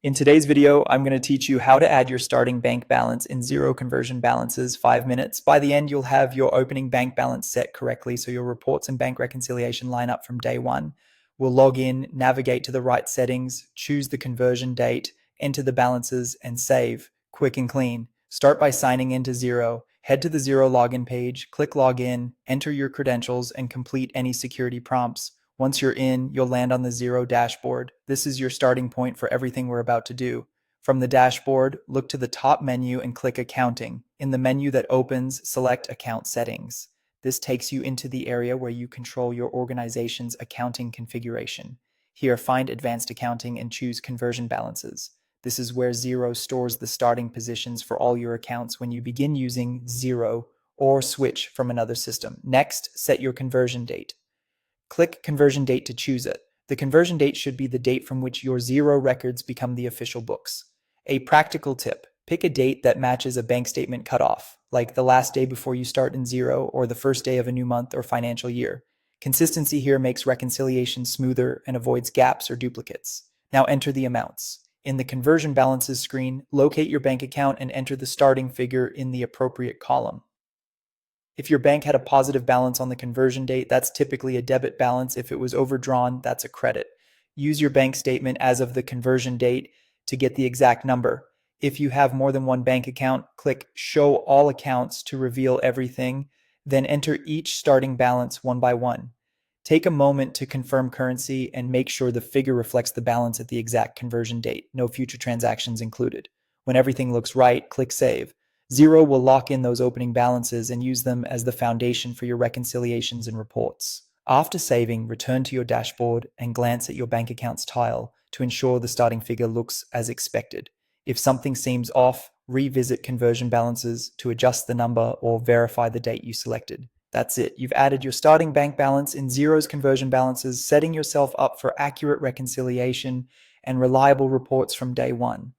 In today's video, I'm going to teach you how to add your starting bank balance in Xero conversion balances 5 minutes. By the end, you'll have your opening bank balance set correctly so your reports and bank reconciliation line up from day one. We'll log in, navigate to the right settings, choose the conversion date, enter the balances, and save. Quick and clean. Start by signing into Xero. Head to the Xero login page, click login, enter your credentials, and complete any security prompts. Once you're in, you'll land on the Xero dashboard. This is your starting point for everything we're about to do. From the dashboard, look to the top menu and click Accounting. In the menu that opens, select Account Settings. This takes you into the area where you control your organization's accounting configuration. Here, find Advanced Accounting and choose Conversion Balances. This is where Xero stores the starting positions for all your accounts when you begin using Xero or switch from another system. Next, set your conversion date. Click Conversion Date to choose it. The conversion date should be the date from which your Xero records become the official books. A practical tip: pick a date that matches a bank statement cutoff, like the last day before you start in Xero or the first day of a new month or financial year. Consistency here makes reconciliation smoother and avoids gaps or duplicates. Now enter the amounts. In the Conversion Balances screen, locate your bank account and enter the starting figure in the appropriate column. If your bank had a positive balance on the conversion date, that's typically a debit balance. If it was overdrawn, that's a credit. Use your bank statement as of the conversion date to get the exact number. If you have more than one bank account, click Show All Accounts to reveal everything, then enter each starting balance one by one. Take a moment to confirm currency and make sure the figure reflects the balance at the exact conversion date, no future transactions included. When everything looks right, click Save. Xero will lock in those opening balances and use them as the foundation for your reconciliations and reports. After saving, return to your dashboard and glance at your bank accounts tile to ensure the starting figure looks as expected. If something seems off, revisit conversion balances to adjust the number or verify the date you selected. That's it. You've added your starting bank balance in Xero's conversion balances, setting yourself up for accurate reconciliation and reliable reports from day one.